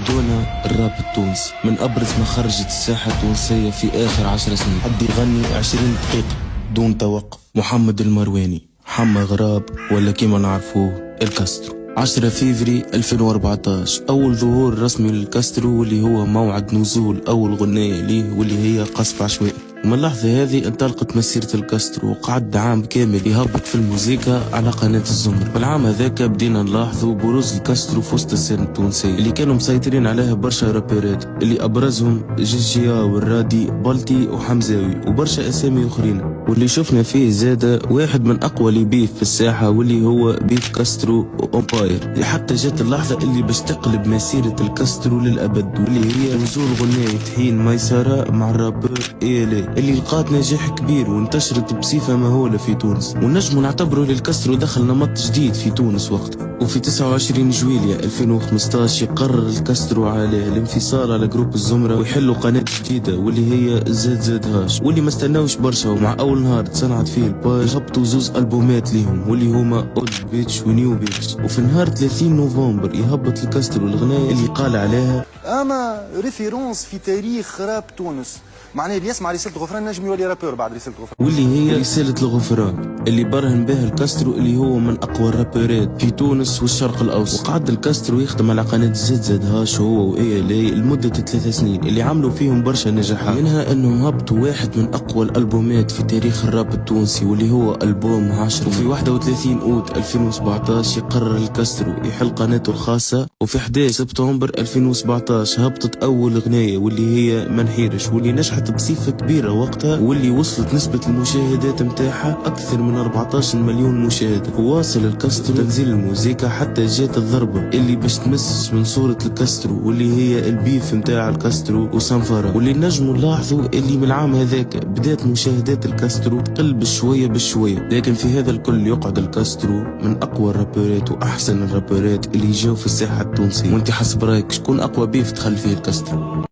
دون الراب التونسي من أبرز ما خرجت الساحة التونسية في آخر 10 سنين. حد يغني 20 دقيقة دون توقف. محمد المرواني، حما غراب، ولا كيما نعرفوه الكاسترو. 10 فيفري 2014 أول ظهور رسمي للكاسترو، واللي هو موعد نزول أول غنية ليه واللي هي قصف عشوائي. ومن اللحظة هذه انطلقت مسيرة الكاسترو، وقعد عام كامل يهبط في الموسيقى على قناة الزمر. بالعام هذاك بدينا نلاحظوا بروز الكاسترو في وسط السين التونسية اللي كانوا مسيطرين عليها برشا رابرات، اللي أبرزهم جيجيا والرادي بالتي وحمزاوي وبرشا أسامي أخرين. واللي شفنا فيه زادة واحد من أقوى اللي بيف في الساحة، واللي هو بيف كاسترو وأمباير. لحتى جات اللحظة اللي باش تقلب مسيرة الكاسترو للأبد، واللي هي نزول غنية حين ميسرة مع الرابر إيلي، اللي لقات نجاح كبير وانتشرت بصفة مهولة في تونس. ونجم نعتبره للكاسترو دخل نمط جديد في تونس وقتها. وفي 29 جويلية 2015 يقرر الكاسترو على الانفصال على جروب الزمرة ويحلوا قناة جديدة واللي هي زاد هاش، واللي ما استناوش برشا. ومع أول نهار تصنعت فيه الباج هبطوا زوز ألبومات ليهم، واللي هما أولد بيتش ونيو بيتش. وفي نهار 30 نوفمبر يهبط الكاسترو الغناية اللي قال عليها اما ريفيرونس في تاريخ راب تونس. معناه اللي يسمع رسالة غفران نجم يولي رابور بعد رسالة غفران، واللي هي رسالة الغفران اللي برهن بها الكاسترو، اللي هو من أقوى الرابرات في تونس والشرق الأوسط. وقعد الكاسترو يخدم على قناة زاد هاش هو وإيلي لمدة 3 سنين، اللي عملوا فيهم برشا نجاحات، منها أنهم هبطوا واحد من أقوى الألبومات في تاريخ الراب التونسي واللي هو ألبوم 10. وفي 31 أوت 2017 يقرر الكاسترو يحل قناته الخاصة، وفي 11 سبتمبر 2017 هبطت أول أغنية واللي هي منحيرش، واللي نجحت بصفة كبيرة وقتها، واللي وصلت نسبة المشاهدات متاعها أكثر من 14 مليون مشاهدة. وواصل الكاسترو تنزيل الموسيقى حتى جات الضربة اللي باش تمس من صورة الكاسترو، واللي هي البيف متاع الكاسترو وسانفارا. واللي نجموا نلاحظوا اللي من العام هذاك بدات مشاهدات الكاسترو تقل بشوية بشوية، لكن في هذا الكل يقعد الكاسترو من أقوى الرابرات وأحسن الرابرات اللي جاوا في الساحة التونسية. وانت حسب رايك شكون أقوى بيف دخل فيه الكاسترو؟